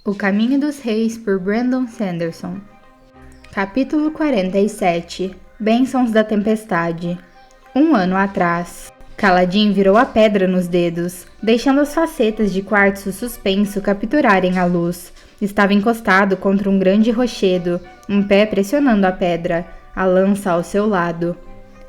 O Caminho dos Reis, por Brandon Sanderson. Capítulo 47. Bênçãos da Tempestade. 1 ano atrás. Kaladin virou a pedra nos dedos, deixando as facetas de quartzo suspenso capturarem a luz. Estava encostado contra um grande rochedo, um pé pressionando a pedra, a lança ao seu lado.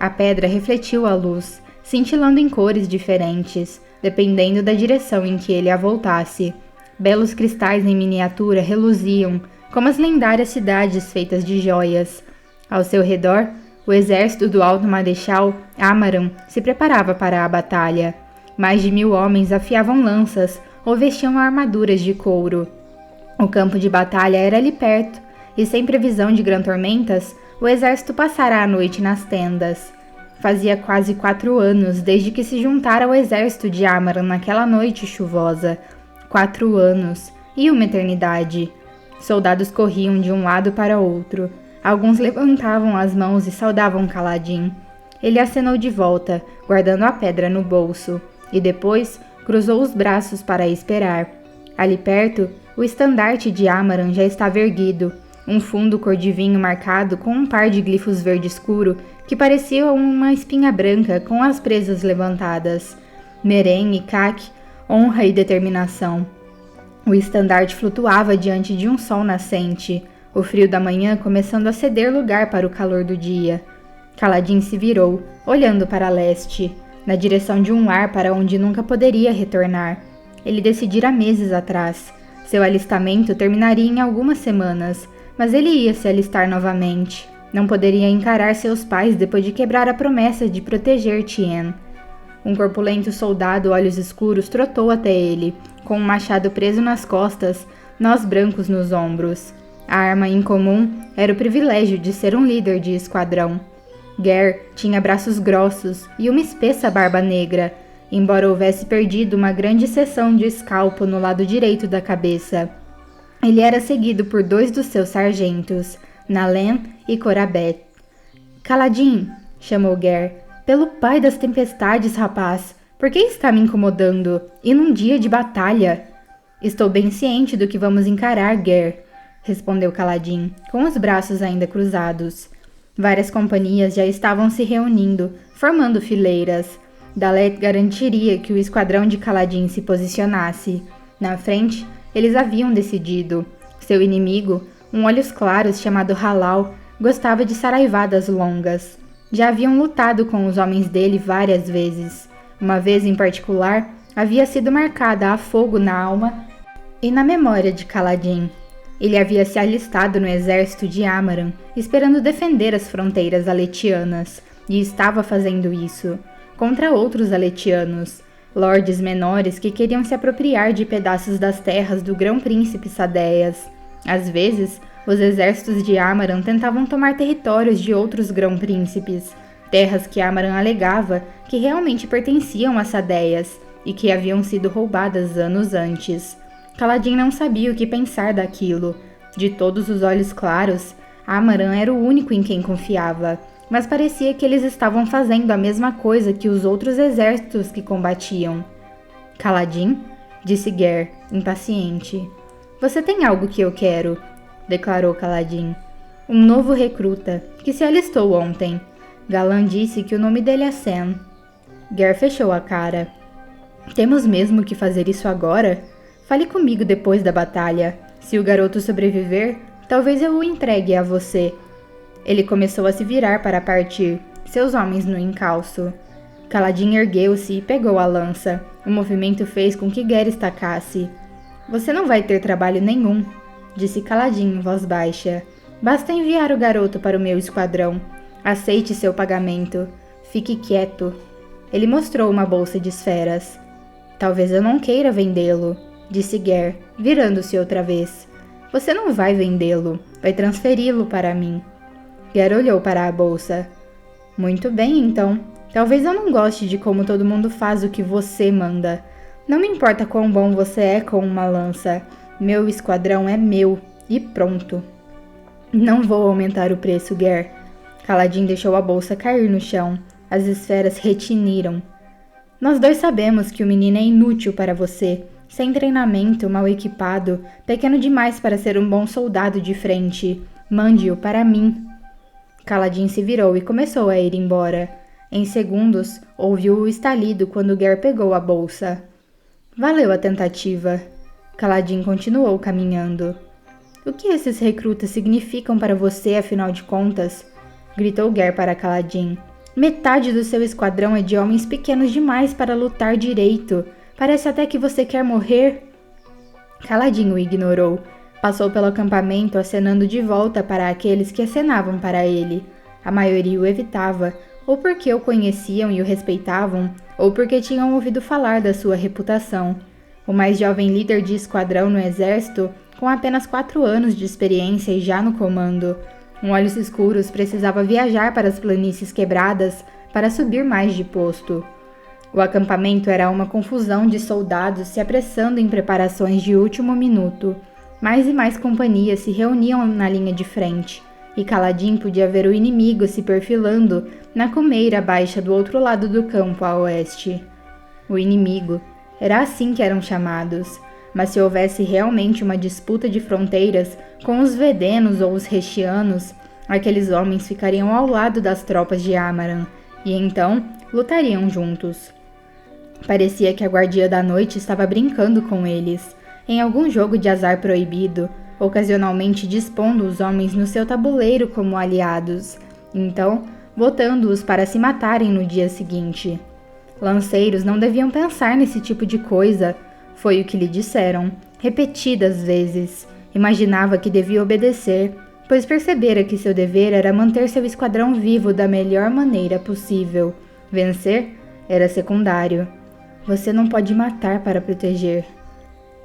A pedra refletiu a luz, cintilando em cores diferentes, dependendo da direção em que ele a voltasse. Belos cristais em miniatura reluziam, como as lendárias cidades feitas de joias. Ao seu redor, o exército do Alto Marechal, Amaran, se preparava para a batalha. Mais de 1000 homens afiavam lanças ou vestiam armaduras de couro. O campo de batalha era ali perto, e sem previsão de grandes tormentas, o exército passara a noite nas tendas. Fazia quase 4 anos desde que se juntara ao exército de Amaran naquela noite chuvosa. 4 anos, e uma eternidade. Soldados corriam de um lado para outro. Alguns levantavam as mãos e saudavam Kaladin. Ele acenou de volta, guardando a pedra no bolso, e depois cruzou os braços para esperar. Ali perto, o estandarte de Amaran já estava erguido, um fundo cor de vinho marcado com um par de glifos verde escuro que parecia uma espinha branca com as presas levantadas. Meren e Kak, honra e determinação. O estandarte flutuava diante de um sol nascente, o frio da manhã começando a ceder lugar para o calor do dia. Kaladin se virou, olhando para leste, na direção de um lar para onde nunca poderia retornar. Ele decidira meses atrás. Seu alistamento terminaria em algumas semanas, mas ele ia se alistar novamente. Não poderia encarar seus pais depois de quebrar a promessa de proteger Tien. Um corpulento soldado olhos escuros trotou até ele, com um machado preso nas costas, nós brancos nos ombros. A arma incomum era o privilégio de ser um líder de esquadrão. Ger tinha braços grossos e uma espessa barba negra, embora houvesse perdido uma grande seção de escalpo no lado direito da cabeça. Ele era seguido por 2 dos seus sargentos, Nalen e Korabet. "Kaladin", chamou Ger. "Pelo pai das tempestades, rapaz, por que está me incomodando? E num dia de batalha?" "Estou bem ciente do que vamos encarar, Ger", respondeu Kaladin, com os braços ainda cruzados. Várias companhias já estavam se reunindo, formando fileiras. Dalet garantiria que o esquadrão de Kaladin se posicionasse. Na frente, eles haviam decidido. Seu inimigo, um olhos claros chamado Halal, gostava de saraivadas longas. Já haviam lutado com os homens dele várias vezes. Uma vez em particular, havia sido marcada a fogo na alma e na memória de Kaladin. Ele havia se alistado no exército de Amaran, esperando defender as fronteiras aletianas, e estava fazendo isso contra outros aletianos, lordes menores que queriam se apropriar de pedaços das terras do grão-príncipe Sadeias. Às vezes, os exércitos de Amaran tentavam tomar territórios de outros grão-príncipes, terras que Amaran alegava que realmente pertenciam a Sadeias e que haviam sido roubadas anos antes. Kaladin não sabia o que pensar daquilo. De todos os olhos claros, Amaran era o único em quem confiava, mas parecia que eles estavam fazendo a mesma coisa que os outros exércitos que combatiam. "Kaladin", disse Ger, impaciente. "Você tem algo que eu quero", declarou Kaladin. "Um novo recruta, que se alistou ontem. Galan disse que o nome dele é Sen." Ger fechou a cara. "Temos mesmo que fazer isso agora? Fale comigo depois da batalha. Se o garoto sobreviver, talvez eu o entregue a você." Ele começou a se virar para partir, seus homens no encalço. Kaladin ergueu-se e pegou a lança. O movimento fez com que Ger estacasse. "Você não vai ter trabalho nenhum", disse Kaladin em voz baixa. "Basta enviar o garoto para o meu esquadrão. Aceite seu pagamento. Fique quieto." Ele mostrou uma bolsa de esferas. "Talvez eu não queira vendê-lo", disse Ger, virando-se outra vez. "Você não vai vendê-lo, vai transferi-lo para mim." Ger olhou para a bolsa. "Muito bem, então. Talvez eu não goste de como todo mundo faz o que você manda. Não me importa quão bom você é com uma lança. Meu esquadrão é meu, e pronto." "Não vou aumentar o preço, Ger." Kaladin deixou a bolsa cair no chão. As esferas retiniram. "Nós 2 sabemos que o menino é inútil para você. sem treinamento, mal equipado, pequeno demais para ser um bom soldado de frente. Mande-o para mim. Kaladin se virou e começou a ir embora. Em segundos, ouviu o estalido quando Ger pegou a bolsa. Valeu a tentativa. Kaladin continuou caminhando. O que esses recrutas significam para você, afinal de contas? Gritou Ger para Kaladin. Metade do seu esquadrão é de homens pequenos demais para lutar direito. Parece até que você quer morrer. Kaladin o ignorou. Passou pelo acampamento acenando de volta para aqueles que acenavam para ele. A maioria o evitava, ou porque o conheciam e o respeitavam, ou porque tinham ouvido falar da sua reputação. O mais jovem líder de esquadrão no exército, com apenas 4 anos de experiência e já no comando, olhos escuros, precisava viajar para as planícies quebradas para subir mais de posto. O acampamento era uma confusão de soldados se apressando em preparações de último minuto. Mais e mais companhias se reuniam na linha de frente, e Kaladin podia ver o inimigo se perfilando na cumeira baixa do outro lado do campo a oeste. O inimigo. Era assim que eram chamados, mas se houvesse realmente uma disputa de fronteiras com os Vedenos ou os Rechianos, aqueles homens ficariam ao lado das tropas de Amaran, e então lutariam juntos. Parecia que a Guardia da Noite estava brincando com eles, em algum jogo de azar proibido, ocasionalmente dispondo os homens no seu tabuleiro como aliados, então botando-os para se matarem no dia seguinte. Lanceiros não deviam pensar nesse tipo de coisa, foi o que lhe disseram, repetidas vezes. Imaginava que devia obedecer, pois percebera que seu dever era manter seu esquadrão vivo da melhor maneira possível. Vencer era secundário. Você não pode matar para proteger.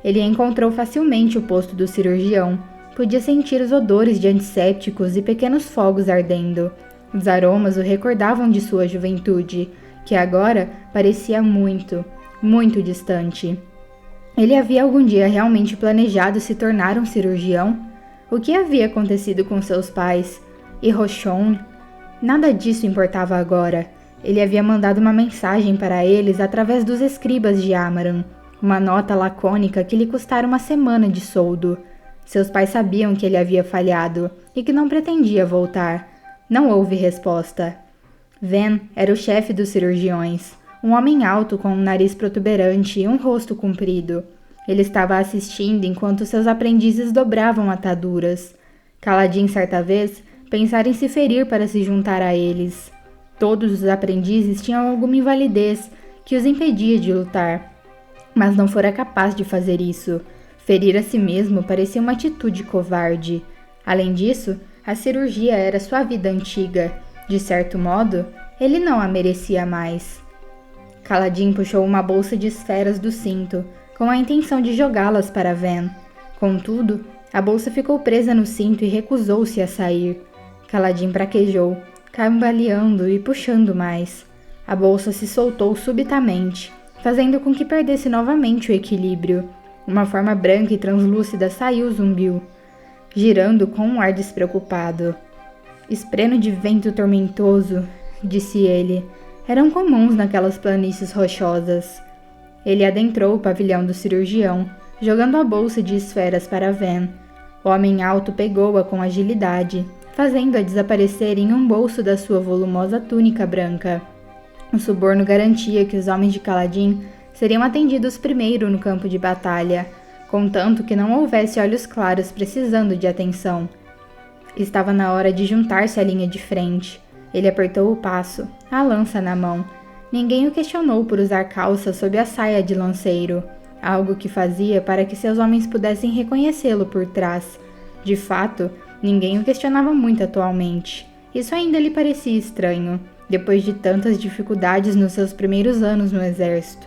Ele encontrou facilmente o posto do cirurgião. Podia sentir os odores de antissépticos e pequenos fogos ardendo. Os aromas o recordavam de sua juventude, que agora parecia muito, muito distante. Ele havia algum dia realmente planejado se tornar um cirurgião? O que havia acontecido com seus pais? E Roshon? Nada disso importava agora. Ele havia mandado uma mensagem para eles através dos escribas de Amaran, uma nota lacônica que lhe custara uma semana de soldo. Seus pais sabiam que ele havia falhado e que não pretendia voltar. Não houve resposta. Ven era o chefe dos cirurgiões, um homem alto com um nariz protuberante e um rosto comprido. Ele estava assistindo enquanto seus aprendizes dobravam ataduras. Kaladin, certa vez, pensara em se ferir para se juntar a eles. Todos os aprendizes tinham alguma invalidez que os impedia de lutar, mas não fora capaz de fazer isso. Ferir a si mesmo parecia uma atitude covarde. Além disso, a cirurgia era sua vida antiga. De certo modo, ele não a merecia mais. Kaladin puxou uma bolsa de esferas do cinto, com a intenção de jogá-las para Ven. Contudo, a bolsa ficou presa no cinto e recusou-se a sair. Kaladin praquejou, cambaleando e puxando mais. A bolsa se soltou subitamente, fazendo com que perdesse novamente o equilíbrio. Uma forma branca e translúcida saiu zumbiu, girando com um ar despreocupado. Espreno de vento tormentoso, disse ele, eram comuns naquelas planícies rochosas. Ele adentrou o pavilhão do cirurgião, jogando a bolsa de esferas para Ven. O homem alto pegou-a com agilidade, fazendo-a desaparecer em um bolso da sua volumosa túnica branca. O suborno garantia que os homens de Kaladin seriam atendidos primeiro no campo de batalha, contanto que não houvesse olhos claros precisando de atenção. Estava na hora de juntar-se à linha de frente. Ele apertou o passo, a lança na mão. Ninguém o questionou por usar calça sob a saia de lanceiro, algo que fazia para que seus homens pudessem reconhecê-lo por trás. De fato, ninguém o questionava muito atualmente. Isso ainda lhe parecia estranho, depois de tantas dificuldades nos seus primeiros anos no exército.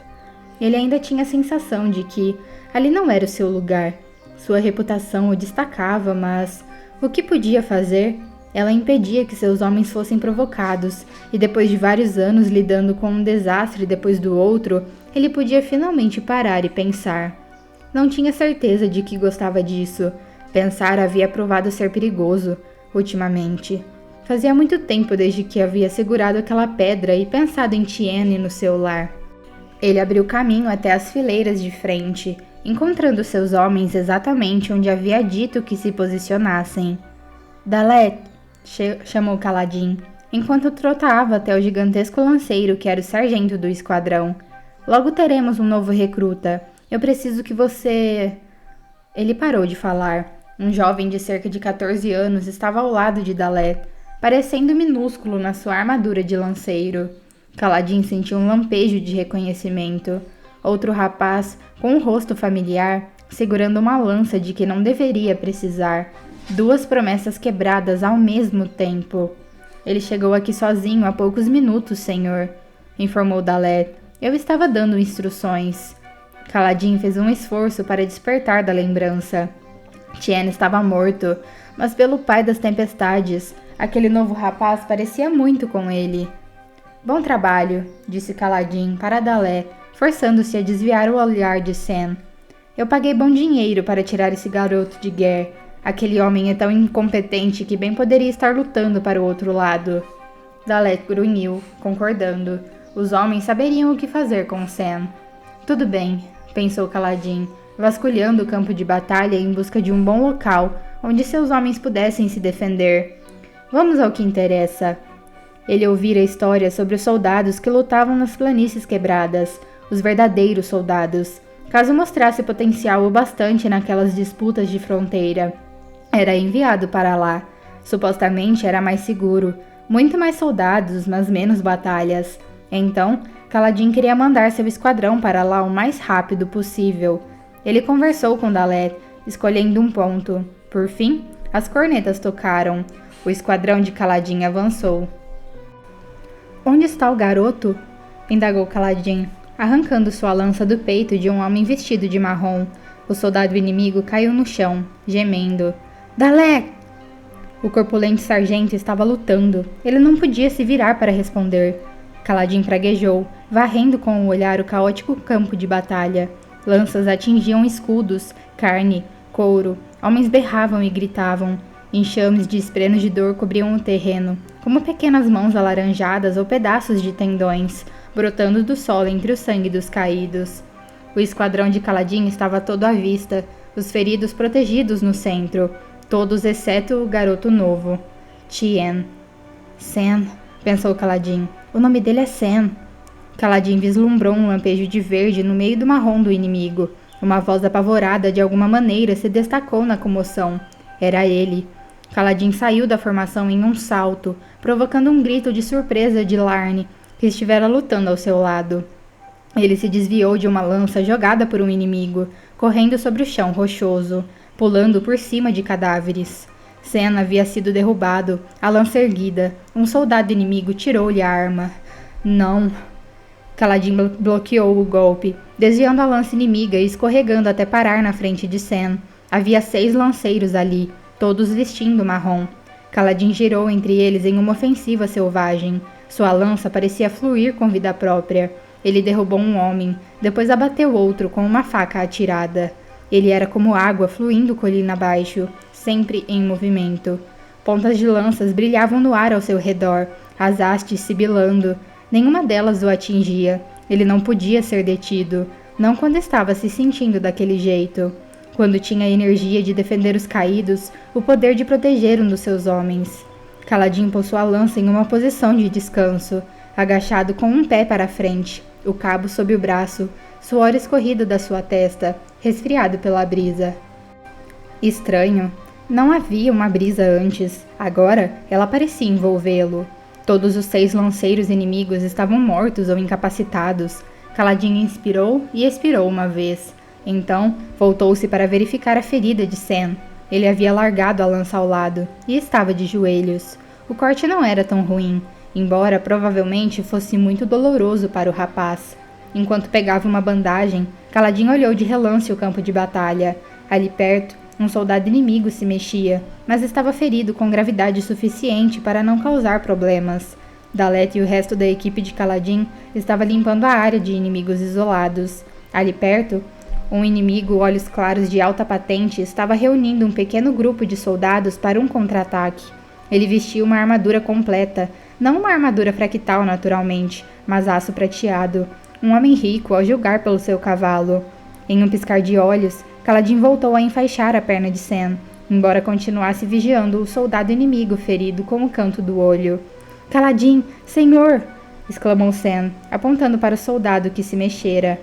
Ele ainda tinha a sensação de que ali não era o seu lugar. Sua reputação o destacava, mas o que podia fazer? Ela impedia que seus homens fossem provocados, e depois de vários anos lidando com um desastre depois do outro, ele podia finalmente parar e pensar. Não tinha certeza de que gostava disso. Pensar havia provado ser perigoso, ultimamente. Fazia muito tempo desde que havia segurado aquela pedra e pensado em Tiene no seu lar. Ele abriu caminho até as fileiras de frente, encontrando seus homens exatamente onde havia dito que se posicionassem. Dalet, chamou Kaladin, enquanto trotava até o gigantesco lanceiro que era o sargento do esquadrão. Logo teremos um novo recruta. Eu preciso que você... Ele parou de falar. Um jovem de cerca de 14 anos estava ao lado de Dalet, parecendo minúsculo na sua armadura de lanceiro. Kaladin sentiu um lampejo de reconhecimento. Outro rapaz, com um rosto familiar, segurando uma lança de que não deveria precisar. 2 promessas quebradas ao mesmo tempo. Ele chegou aqui sozinho há poucos minutos, senhor, informou Dalet. Eu estava dando instruções. Kaladin fez um esforço para despertar da lembrança. Tien estava morto, mas pelo pai das tempestades, aquele novo rapaz parecia muito com ele. Bom trabalho, disse Kaladin para Dalet, forçando-se a desviar o olhar de Sen. Eu paguei bom dinheiro para tirar esse garoto de Ger. Aquele homem é tão incompetente que bem poderia estar lutando para o outro lado. Dalet grunhiu, concordando. Os homens saberiam o que fazer com Sen. Tudo bem, pensou Kaladin, vasculhando o campo de batalha em busca de um bom local onde seus homens pudessem se defender. Vamos ao que interessa. Ele ouvira histórias sobre os soldados que lutavam nas planícies quebradas, os verdadeiros soldados, caso mostrasse potencial o bastante naquelas disputas de fronteira. Era enviado para lá. Supostamente era mais seguro, muito mais soldados, mas menos batalhas. Então, Kaladin queria mandar seu esquadrão para lá o mais rápido possível. Ele conversou com Dalet, escolhendo um ponto. Por fim, as cornetas tocaram. O esquadrão de Kaladin avançou. Onde está o garoto? Indagou Kaladin, arrancando sua lança do peito de um homem vestido de marrom. O soldado inimigo caiu no chão, gemendo. Dalet! O corpulento sargento estava lutando. Ele não podia se virar para responder. Kaladin praguejou, varrendo com o olhar o caótico campo de batalha. Lanças atingiam escudos, carne, couro. Homens berravam e gritavam. Enxames de esprenos de dor cobriam o terreno, como pequenas mãos alaranjadas ou pedaços de tendões, brotando do solo entre o sangue dos caídos. O esquadrão de Kaladin estava todo à vista, os feridos protegidos no centro, todos exceto o garoto novo. Tien. Sen, pensou Kaladin. O nome dele é Sen. Kaladin vislumbrou um lampejo de verde no meio do marrom do inimigo. Uma voz apavorada de alguma maneira se destacou na comoção. Era ele. Kaladin saiu da formação em um salto, provocando um grito de surpresa de Larne, que estivera lutando ao seu lado. Ele se desviou de uma lança jogada por um inimigo, correndo sobre o chão rochoso, pulando por cima de cadáveres. Sen havia sido derrubado, a lança erguida. Um soldado inimigo tirou-lhe a arma. Não. Kaladin bloqueou o golpe, desviando a lança inimiga e escorregando até parar na frente de Sen. Havia 6 lanceiros ali, todos vestindo marrom. Kaladin girou entre eles em uma ofensiva selvagem. Sua lança parecia fluir com vida própria. Ele derrubou um homem, depois abateu outro com uma faca atirada. Ele era como água fluindo colina abaixo, sempre em movimento. Pontas de lanças brilhavam no ar ao seu redor, as hastes sibilando. Nenhuma delas o atingia. Ele não podia ser detido, não quando estava se sentindo daquele jeito. Quando tinha a energia de defender os caídos, o poder de proteger um dos seus homens. Kaladin pôs sua lança em uma posição de descanso, agachado com um pé para a frente, o cabo sob o braço, suor escorrido da sua testa, resfriado pela brisa. Estranho. Não havia uma brisa antes. Agora, ela parecia envolvê-lo. Todos os 6 lanceiros inimigos estavam mortos ou incapacitados. Kaladin inspirou e expirou uma vez. Então, voltou-se para verificar a ferida de Sen. Ele havia largado a lança ao lado e estava de joelhos. O corte não era tão ruim, embora provavelmente fosse muito doloroso para o rapaz. Enquanto pegava uma bandagem, Kaladin olhou de relance o campo de batalha. Ali perto, um soldado inimigo se mexia, mas estava ferido com gravidade suficiente para não causar problemas. Dalet e o resto da equipe de Kaladin estava limpando a área de inimigos isolados. Ali perto, um inimigo olhos claros de alta patente estava reunindo um pequeno grupo de soldados para um contra-ataque. Ele vestia uma armadura completa, não uma armadura fractal naturalmente, mas aço prateado. Um homem rico ao julgar pelo seu cavalo. Em um piscar de olhos, Kaladin voltou a enfaixar a perna de Sen, embora continuasse vigiando o soldado inimigo ferido com o canto do olho. Kaladin, senhor! Exclamou Sen, apontando para o soldado que se mexera.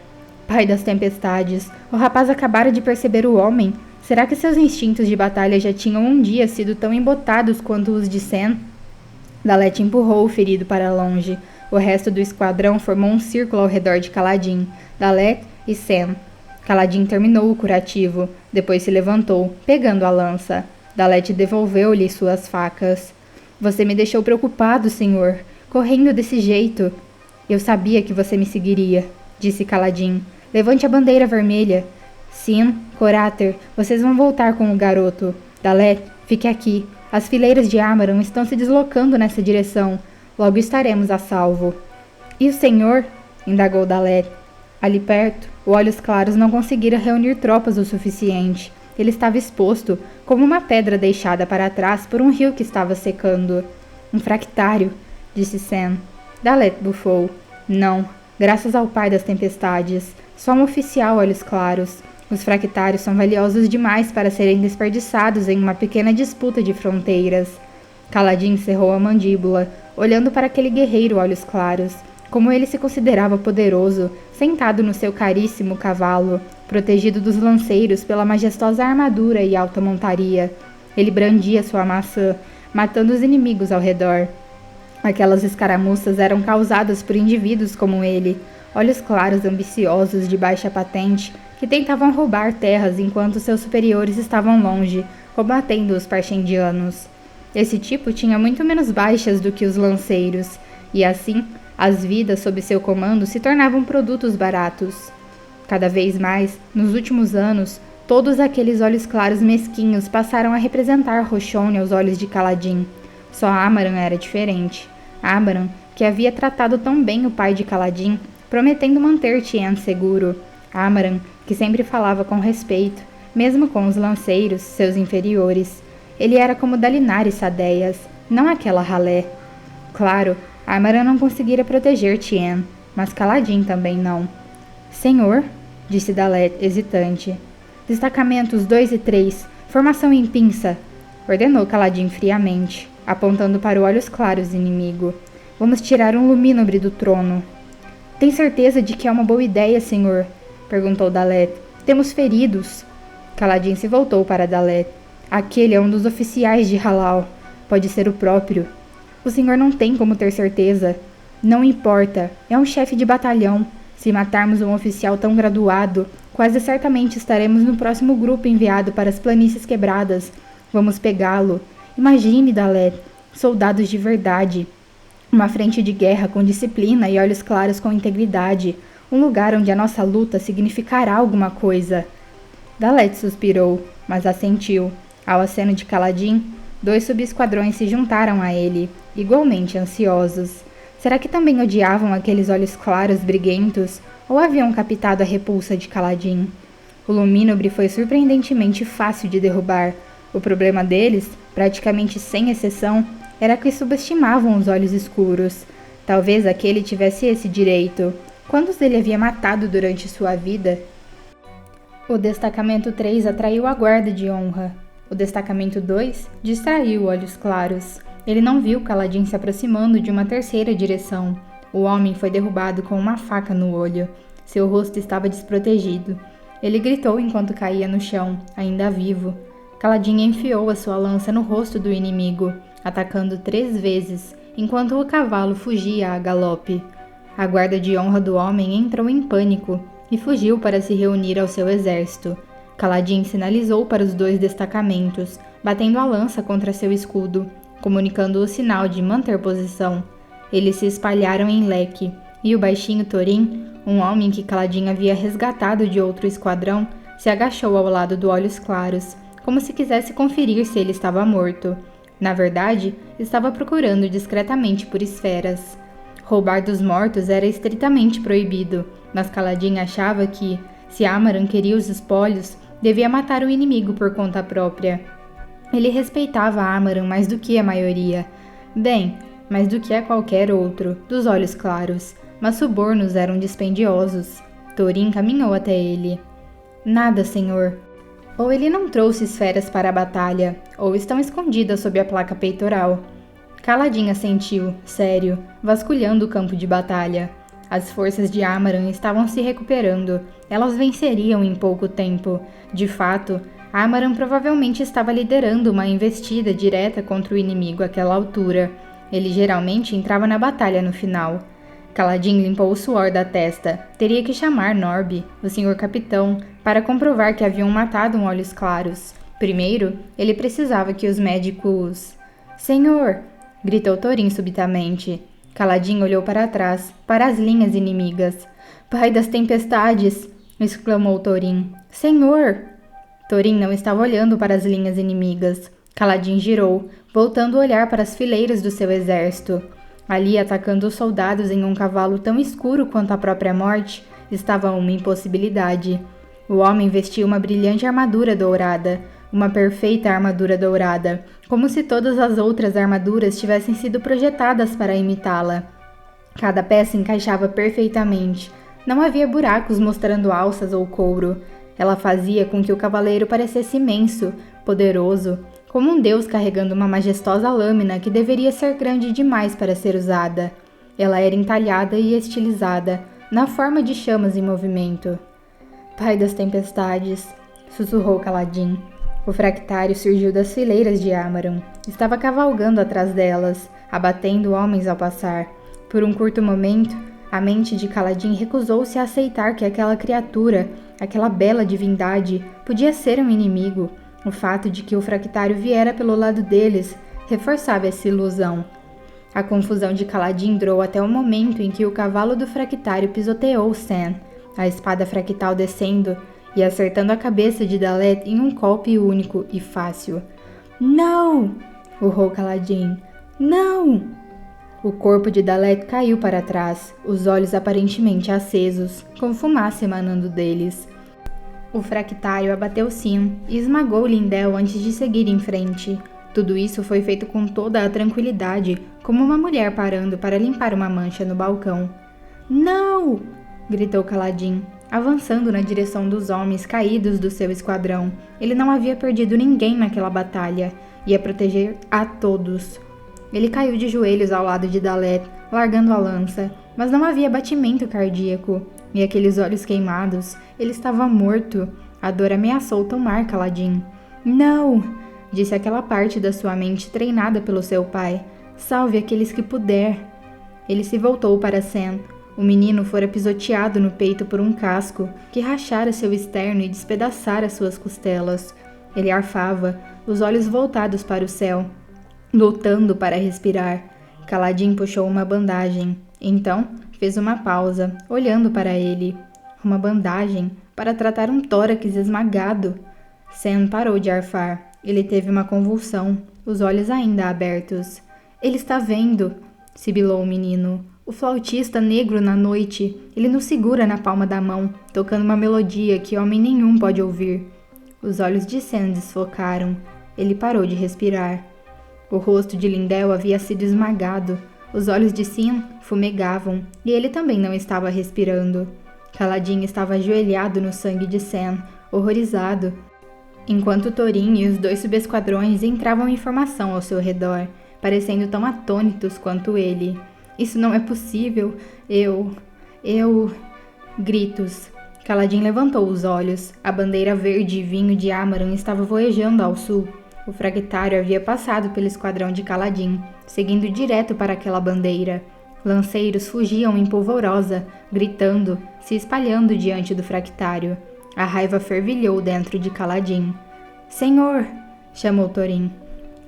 Pai das tempestades, o rapaz acabara de perceber o homem. Será que seus instintos de batalha já tinham um dia sido tão embotados quanto os de Sen? Dalet empurrou o ferido para longe. O resto do esquadrão formou um círculo ao redor de Kaladin, Dalet e Sen. Kaladin terminou o curativo, depois se levantou, pegando a lança. Dalet devolveu-lhe suas facas. Você me deixou preocupado, senhor, correndo desse jeito. Eu sabia que você me seguiria, disse Kaladin. Levante a bandeira vermelha. Sin, Corater, vocês vão voltar com o garoto. Dalet, fique aqui. As fileiras de Amaran estão se deslocando nessa direção. Logo estaremos a salvo. E o senhor? Indagou Dalet. Ali perto, o Olhos Claros não conseguira reunir tropas o suficiente. Ele estava exposto, como uma pedra deixada para trás por um rio que estava secando. Um fractário, disse Sen. Dalet bufou. Não, graças ao pai das tempestades. Só um oficial Olhos Claros. Os fractários são valiosos demais para serem desperdiçados em uma pequena disputa de fronteiras. Kaladin cerrou a mandíbula, olhando para aquele guerreiro Olhos Claros. Como ele se considerava poderoso, sentado no seu caríssimo cavalo, protegido dos lanceiros pela majestosa armadura e alta montaria. Ele brandia sua maçã, matando os inimigos ao redor. Aquelas escaramuças eram causadas por indivíduos como ele, Olhos Claros ambiciosos de baixa patente, que tentavam roubar terras enquanto seus superiores estavam longe, combatendo os parchendianos. Esse tipo tinha muito menos baixas do que os lanceiros, e assim, as vidas sob seu comando se tornavam produtos baratos. Cada vez mais, nos últimos anos, todos aqueles Olhos Claros mesquinhos passaram a representar Roshone aos olhos de Kaladin. Só Amaran era diferente. Amaran, que havia tratado tão bem o pai de Kaladin, prometendo manter Tien seguro. Amaran, que sempre falava com respeito, mesmo com os lanceiros, seus inferiores. Ele era como Dalinar e Sadeias, não aquela ralé. Claro, Amaran não conseguira proteger Tien, mas Kaladin também não. Senhor, disse Dalet, hesitante. Destacamentos 2 e 3, formação em pinça, ordenou Kaladin friamente, apontando para o Olhos Claros inimigo. Vamos tirar um lumínobre do trono. Tem certeza de que é uma boa ideia, senhor? Perguntou Dalet. Temos feridos. Kaladin se voltou para Dalet. Aquele é um dos oficiais de Halal. Pode ser o próprio. O senhor não tem como ter certeza. Não importa. É um chefe de batalhão. Se matarmos um oficial tão graduado, quase certamente estaremos no próximo grupo enviado para as planícies quebradas. Vamos pegá-lo. Imagine, Dalet. Soldados de verdade. Uma frente de guerra com disciplina e olhos claros com integridade. Um lugar onde a nossa luta significará alguma coisa. Dalet suspirou, mas assentiu. Ao aceno de Kaladin, 2 subesquadrões se juntaram a ele, igualmente ansiosos. Será que também odiavam aqueles olhos claros briguentos, ou haviam captado a repulsa de Kaladin? O lumínobre foi surpreendentemente fácil de derrubar. O problema deles, praticamente sem exceção, era que subestimavam os olhos escuros. Talvez aquele tivesse esse direito. Quantos ele havia matado durante sua vida? O destacamento 3 atraiu a guarda de honra. O destacamento 2 distraiu Olhos Claros. Ele não viu Kaladin se aproximando de uma terceira direção. O homem foi derrubado com uma faca no olho. Seu rosto estava desprotegido. Ele gritou enquanto caía no chão, ainda vivo. Kaladin enfiou a sua lança no rosto do inimigo, atacando 3 vezes, enquanto o cavalo fugia a galope. A guarda de honra do homem entrou em pânico e fugiu para se reunir ao seu exército. Kaladin sinalizou para os 2 destacamentos, batendo a lança contra seu escudo, comunicando o sinal de manter posição. Eles se espalharam em leque, e o baixinho Thorin, um homem que Kaladin havia resgatado de outro esquadrão, se agachou ao lado do Olhos Claros, como se quisesse conferir se ele estava morto. Na verdade, estava procurando discretamente por esferas. Roubar dos mortos era estritamente proibido, mas Kaladin achava que, se Amaran queria os espólios, devia matar o inimigo por conta própria. Ele respeitava Amaran mais do que a maioria. Bem, mais do que a qualquer outro, dos Olhos Claros, mas subornos eram dispendiosos. Thorin caminhou até ele. Nada, senhor. Ou ele não trouxe esferas para a batalha, ou estão escondidas sob a placa peitoral. Kaladin assentiu, sério, vasculhando o campo de batalha. As forças de Amaran estavam se recuperando. Elas venceriam em pouco tempo. De fato, Amaran provavelmente estava liderando uma investida direta contra o inimigo àquela altura. Ele geralmente entrava na batalha no final. Kaladin limpou o suor da testa. Teria que chamar Norby, o senhor capitão, para comprovar que haviam matado um Olhos Claros. Primeiro, ele precisava que os médicos... Senhor! Gritou Thorin subitamente. Kaladin olhou para trás, para as linhas inimigas. Pai das tempestades! Exclamou Thorin. Senhor! Thorin não estava olhando para as linhas inimigas. Kaladin girou, voltando a olhar para as fileiras do seu exército. Ali, atacando os soldados em um cavalo tão escuro quanto a própria morte, estava uma impossibilidade. O homem vestia uma brilhante armadura dourada, uma perfeita armadura dourada, como se todas as outras armaduras tivessem sido projetadas para imitá-la. Cada peça encaixava perfeitamente. Não havia buracos mostrando alças ou couro. Ela fazia com que o cavaleiro parecesse imenso, poderoso, como um deus carregando uma majestosa lâmina que deveria ser grande demais para ser usada. Ela era entalhada e estilizada, na forma de chamas em movimento. Pai das tempestades, sussurrou Kaladin. O fractário surgiu das fileiras de Amaran. Estava cavalgando atrás delas, abatendo homens ao passar. Por um curto momento, a mente de Kaladin recusou-se a aceitar que aquela criatura, aquela bela divindade, podia ser um inimigo. O fato de que o fractário viera pelo lado deles reforçava essa ilusão. A confusão de Kaladin durou até o momento em que o cavalo do fractário pisoteou Sen, a espada fractal descendo e acertando a cabeça de Dalet em um golpe único e fácil. Não! Urrou Kaladin. Não! O corpo de Dalet caiu para trás, os olhos aparentemente acesos, com fumaça emanando deles. O fractário abateu Sin e esmagou Lindel antes de seguir em frente. Tudo isso foi feito com toda a tranquilidade, como uma mulher parando para limpar uma mancha no balcão. Não! Gritou Kaladin, avançando na direção dos homens caídos do seu esquadrão. Ele não havia perdido ninguém naquela batalha. Ia proteger a todos. Ele caiu de joelhos ao lado de Dalet, largando a lança, mas não havia batimento cardíaco. E aqueles olhos queimados, ele estava morto. A dor ameaçou tomar Kaladin. Não! Disse aquela parte da sua mente treinada pelo seu pai. Salve aqueles que puder. Ele se voltou para Sen. O menino fora pisoteado no peito por um casco que rachara seu externo e despedaçara suas costelas. Ele arfava, os olhos voltados para o céu, lutando para respirar. Kaladin puxou uma bandagem. Então, fez uma pausa, olhando para ele. Uma bandagem para tratar um tórax esmagado. Sen parou de arfar. Ele teve uma convulsão, os olhos ainda abertos. Ele está vendo, sibilou o menino. O flautista negro na noite, ele nos segura na palma da mão, tocando uma melodia que homem nenhum pode ouvir. Os olhos de Sen desfocaram. Ele parou de respirar. O rosto de Lindel havia sido esmagado. Os olhos de Sin fumegavam, e ele também não estava respirando. Kaladin estava ajoelhado no sangue de Sen, horrorizado, enquanto Thorin e os 2 subesquadrões entravam em formação ao seu redor, parecendo tão atônitos quanto ele. Isso não é possível. Gritos. Kaladin levantou os olhos. A bandeira verde e vinho de Amaran estava voejando ao sul. O fractário havia passado pelo esquadrão de Kaladin, seguindo direto para aquela bandeira. Lanceiros fugiam em polvorosa, gritando, se espalhando diante do fractário. A raiva fervilhou dentro de Kaladin. Senhor! Chamou Thorin.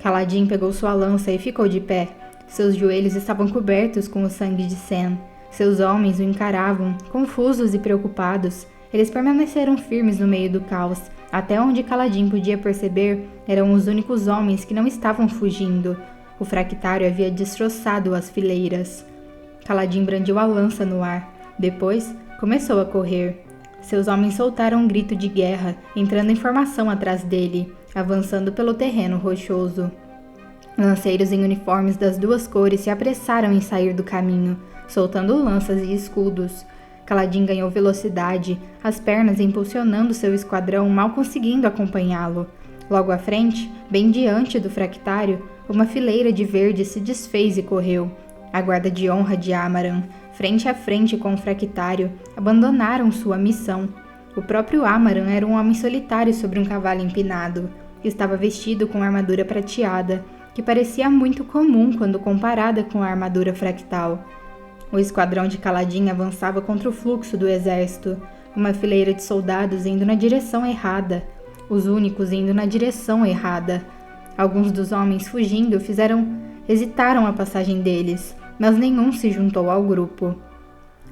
Kaladin pegou sua lança e ficou de pé. Seus joelhos estavam cobertos com o sangue de Sen. Seus homens o encaravam, confusos e preocupados. Eles permaneceram firmes no meio do caos. Até onde Kaladin podia perceber, eram os únicos homens que não estavam fugindo. O fractário havia destroçado as fileiras. Kaladin brandiu a lança no ar. Depois, começou a correr. Seus homens soltaram um grito de guerra, entrando em formação atrás dele, avançando pelo terreno rochoso. Lanceiros em uniformes das 2 cores se apressaram em sair do caminho, soltando lanças e escudos. Kaladin ganhou velocidade, as pernas impulsionando seu esquadrão, mal conseguindo acompanhá-lo. Logo à frente, bem diante do fractário, uma fileira de verde se desfez e correu. A guarda de honra de Amaran, frente a frente com o fractário, abandonaram sua missão. O próprio Amaran era um homem solitário sobre um cavalo empinado. Estava vestido com armadura prateada, que parecia muito comum quando comparada com a armadura fractal. O esquadrão de Kaladin avançava contra o fluxo do exército, uma fileira de soldados indo na direção errada, os únicos indo na direção errada. Alguns dos homens fugindo hesitaram a passagem deles, mas nenhum se juntou ao grupo.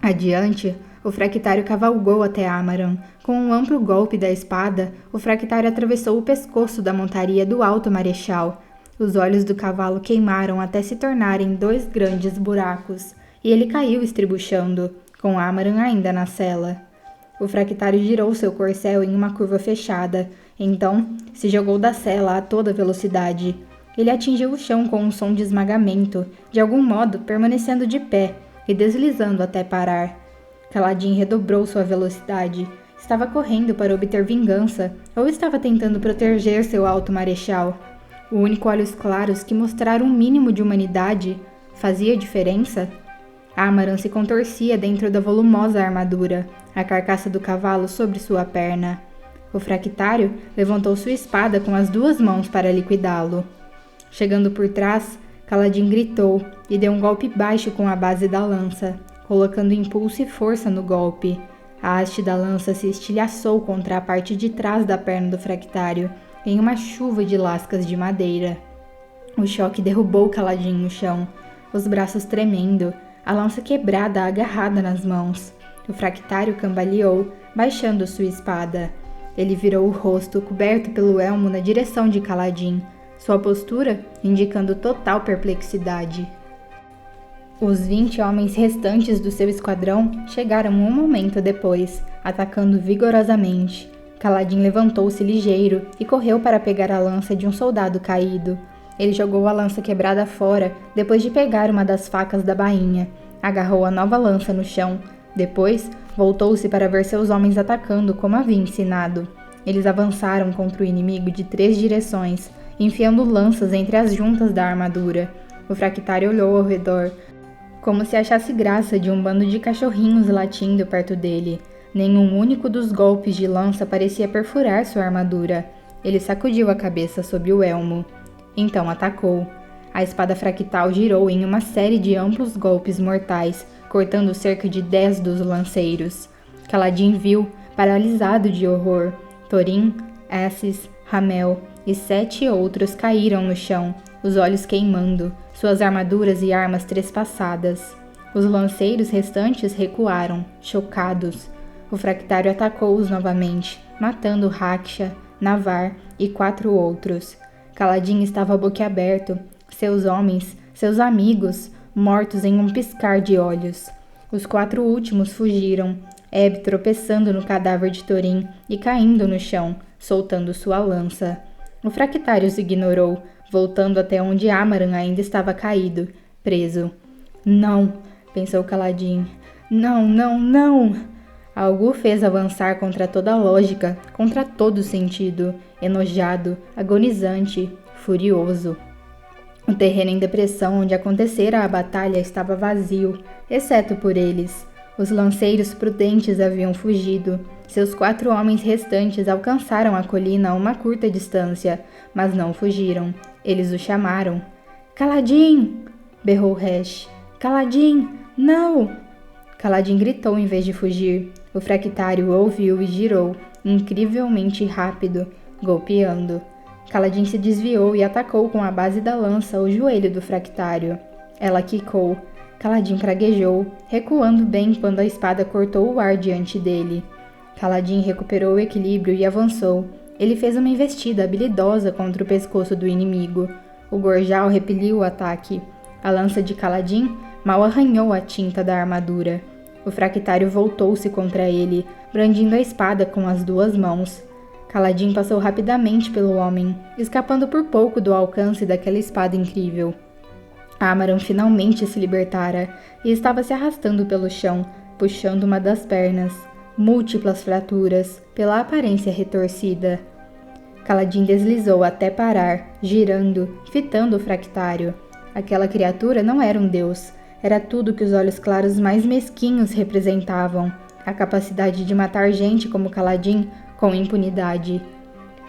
Adiante, o fractário cavalgou até Amaran. Com um amplo golpe da espada, o fractário atravessou o pescoço da montaria do alto marechal. Os olhos do cavalo queimaram até se tornarem 2 grandes buracos, e ele caiu estribuchando, com Amaran ainda na sela. O fractário girou seu corcel em uma curva fechada, então se jogou da sela a toda velocidade. Ele atingiu o chão com um som de esmagamento, de algum modo permanecendo de pé e deslizando até parar. Kaladin redobrou sua velocidade. Estava correndo para obter vingança ou estava tentando proteger seu alto marechal? O único olhos claros que mostraram um mínimo de humanidade fazia diferença? Amaran se contorcia dentro da volumosa armadura, a carcaça do cavalo sobre sua perna. O fractário levantou sua espada com as 2 mãos para liquidá-lo. Chegando por trás, Kaladin gritou e deu um golpe baixo com a base da lança, colocando impulso e força no golpe. A haste da lança se estilhaçou contra a parte de trás da perna do fractário, em uma chuva de lascas de madeira. O choque derrubou Kaladin no chão, os braços tremendo, a lança quebrada agarrada nas mãos. O fractário cambaleou, baixando sua espada. Ele virou o rosto, coberto pelo elmo, na direção de Kaladin, sua postura indicando total perplexidade. Os 20 homens restantes do seu esquadrão chegaram um momento depois, atacando vigorosamente. Kaladin levantou-se ligeiro e correu para pegar a lança de um soldado caído. Ele jogou a lança quebrada fora, depois de pegar uma das facas da bainha. Agarrou a nova lança no chão. Depois, voltou-se para ver seus homens atacando como havia ensinado. Eles avançaram contra o inimigo de 3 direções, enfiando lanças entre as juntas da armadura. O fractário olhou ao redor, como se achasse graça de um bando de cachorrinhos latindo perto dele. Nenhum único dos golpes de lança parecia perfurar sua armadura. Ele sacudiu a cabeça sob o elmo. Então atacou. A espada fractal girou em uma série de amplos golpes mortais, cortando cerca de 10 dos lanceiros. Kaladin viu, paralisado de horror. Thorin, Assis, Hamel e 7 outros caíram no chão, os olhos queimando, suas armaduras e armas trespassadas. Os lanceiros restantes recuaram, chocados. O fractário atacou-os novamente, matando Raksha, Navar e 4 outros. Kaladin estava boquiaberto, seus homens, seus amigos, mortos em um piscar de olhos. Os 4 últimos fugiram, Eb tropeçando no cadáver de Thorin e caindo no chão, soltando sua lança. O fractário os ignorou, voltando até onde Amaran ainda estava caído, preso. Não, pensou Kaladin. Não, não, não! Algo o fez avançar contra toda a lógica, contra todo sentido, enojado, agonizante, furioso. O terreno em depressão onde acontecera a batalha estava vazio, exceto por eles. Os lanceiros prudentes haviam fugido. Seus 4 homens restantes alcançaram a colina a uma curta distância, mas não fugiram. Eles o chamaram. Kaladin! Berrou Resh. Kaladin! Não! Kaladin gritou em vez de fugir. O fractário ouviu e girou, incrivelmente rápido, golpeando. Kaladin se desviou e atacou com a base da lança o joelho do fractário. Ela quicou. Kaladin praguejou, recuando bem quando a espada cortou o ar diante dele. Kaladin recuperou o equilíbrio e avançou. Ele fez uma investida habilidosa contra o pescoço do inimigo. O gorjal repeliu o ataque. A lança de Kaladin mal arranhou a tinta da armadura. O fractário voltou-se contra ele, brandindo a espada com as 2 mãos. Kaladin passou rapidamente pelo homem, escapando por pouco do alcance daquela espada incrível. Amaran finalmente se libertara e estava se arrastando pelo chão, puxando uma das pernas, múltiplas fraturas, pela aparência retorcida. Kaladin deslizou até parar, girando, fitando o fractário. Aquela criatura não era um deus, era tudo que os olhos claros mais mesquinhos representavam, a capacidade de matar gente como Kaladin com impunidade.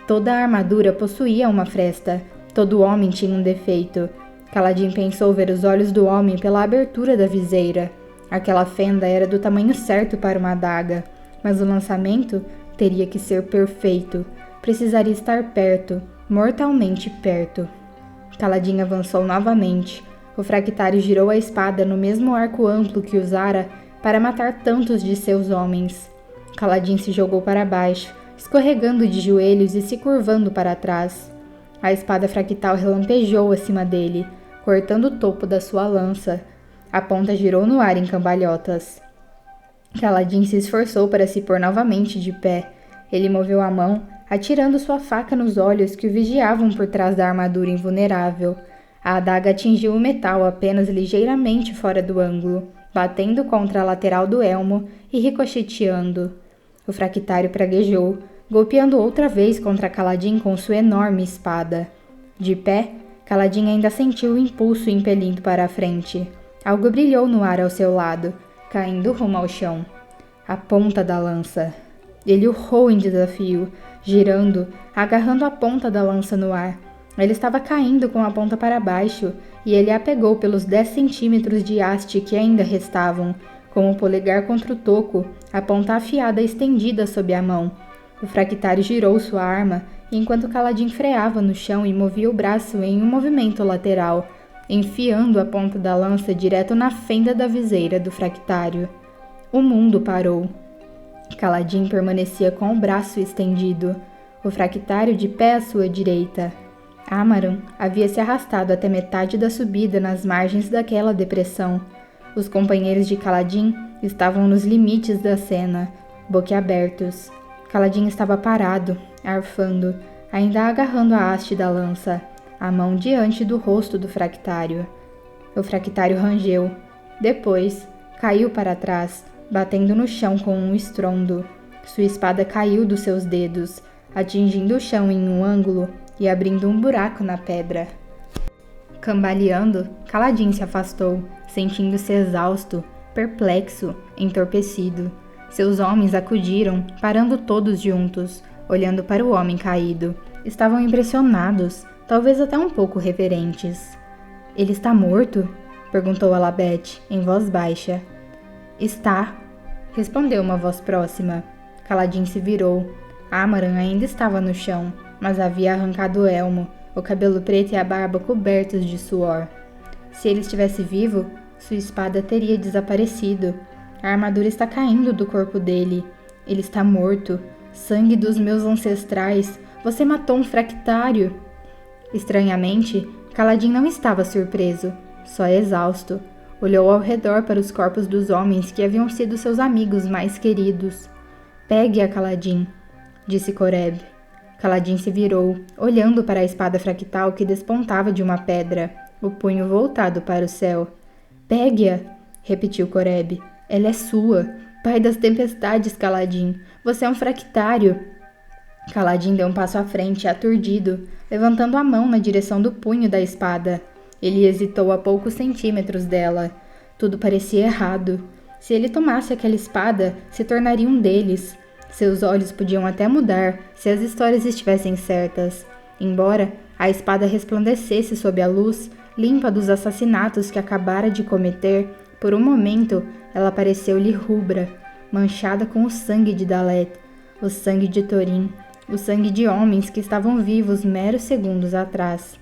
Toda a armadura possuía uma fresta, todo homem tinha um defeito. Kaladin pensou ver os olhos do homem pela abertura da viseira. Aquela fenda era do tamanho certo para uma adaga, mas o lançamento teria que ser perfeito. Precisaria estar perto, mortalmente perto. Kaladin avançou novamente. O fractário girou a espada no mesmo arco amplo que usara para matar tantos de seus homens. Kaladin se jogou para baixo, escorregando de joelhos e se curvando para trás. A espada fractal relampejou acima dele, cortando o topo da sua lança. A ponta girou no ar em cambalhotas. Kaladin se esforçou para se pôr novamente de pé. Ele moveu a mão, atirando sua faca nos olhos que o vigiavam por trás da armadura invulnerável. A adaga atingiu o metal apenas ligeiramente fora do ângulo, batendo contra a lateral do elmo e ricocheteando. O fractário praguejou, golpeando outra vez contra Kaladin com sua enorme espada. De pé, Kaladin ainda sentiu o impulso impelindo para a frente. Algo brilhou no ar ao seu lado, caindo rumo ao chão. A ponta da lança. Ele urrou em desafio, girando, agarrando a ponta da lança no ar. Ele estava caindo com a ponta para baixo, e ele a pegou pelos 10 centímetros de haste que ainda restavam, com o polegar contra o toco, a ponta afiada estendida sob a mão. O fractário girou sua arma, enquanto Kaladin freava no chão e movia o braço em um movimento lateral, enfiando a ponta da lança direto na fenda da viseira do fractário. O mundo parou. Kaladin permanecia com o braço estendido, o fractário de pé à sua direita. Amaran havia se arrastado até metade da subida nas margens daquela depressão. Os companheiros de Kaladin estavam nos limites da cena, boquiabertos. Kaladin estava parado, arfando, ainda agarrando a haste da lança, a mão diante do rosto do fractário. O fractário rangeu. Depois, caiu para trás, batendo no chão com um estrondo. Sua espada caiu dos seus dedos, atingindo o chão em um ângulo e abrindo um buraco na pedra. Cambaleando, Kaladin se afastou, sentindo-se exausto, perplexo, entorpecido. Seus homens acudiram, parando todos juntos, olhando para o homem caído. Estavam impressionados, talvez até um pouco reverentes. — Ele está morto? Perguntou Alabeth, em voz baixa. — Está, respondeu uma voz próxima. Kaladin se virou. Amaran ainda estava no chão, mas havia arrancado o elmo, o cabelo preto e a barba cobertos de suor. Se ele estivesse vivo, sua espada teria desaparecido. A armadura está caindo do corpo dele. Ele está morto. Sangue dos meus ancestrais. Você matou um fractário. Estranhamente, Kaladin não estava surpreso, só exausto. Olhou ao redor para os corpos dos homens que haviam sido seus amigos mais queridos. Pegue-a, Kaladin, disse Coreb. Kaladin se virou, olhando para a espada fractal que despontava de uma pedra, o punho voltado para o céu. Pegue-a, repetiu Coreb. Ela é sua. Pai das tempestades, Kaladin. Você é um fractário. Kaladin deu um passo à frente, aturdido, levantando a mão na direção do punho da espada. Ele hesitou a poucos centímetros dela. Tudo parecia errado. Se ele tomasse aquela espada, se tornaria um deles. Seus olhos podiam até mudar se as histórias estivessem certas. Embora a espada resplandecesse sob a luz limpa dos assassinatos que acabara de cometer, por um momento ela pareceu-lhe rubra, manchada com o sangue de Dalet, o sangue de Thorin, o sangue de homens que estavam vivos meros segundos atrás.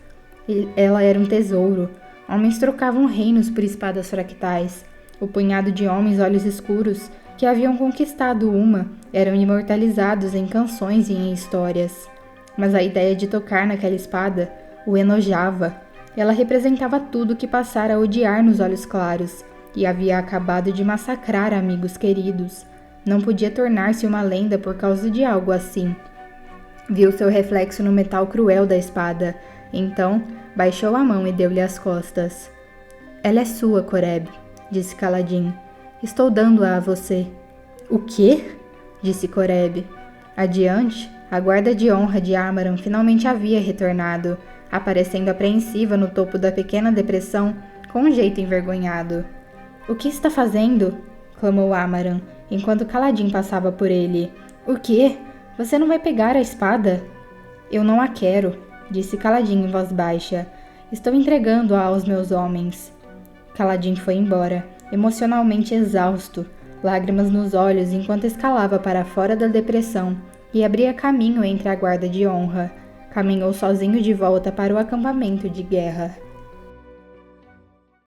Ela era um tesouro. Homens trocavam reinos por espadas fractais. O punhado de homens olhos escuros que haviam conquistado uma eram imortalizados em canções e em histórias. Mas a ideia de tocar naquela espada o enojava. Ela representava tudo que passara a odiar nos olhos claros e havia acabado de massacrar amigos queridos. Não podia tornar-se uma lenda por causa de algo assim. Viu seu reflexo no metal cruel da espada. Então, baixou a mão e deu-lhe as costas. Ela é sua, Coreb, disse Kaladin. Estou dando-a a você. O quê? Disse Coreb. Adiante, a guarda de honra de Amaran finalmente havia retornado, aparecendo apreensiva no topo da pequena depressão, com um jeito envergonhado. O que está fazendo? Clamou Amaran, enquanto Kaladin passava por ele. O quê? Você não vai pegar a espada? Eu não a quero, disse Kaladin em voz baixa. Estou entregando-a aos meus homens. Kaladin foi embora, emocionalmente exausto, lágrimas nos olhos enquanto escalava para fora da depressão e abria caminho entre a guarda de honra. Caminhou sozinho de volta para o acampamento de guerra.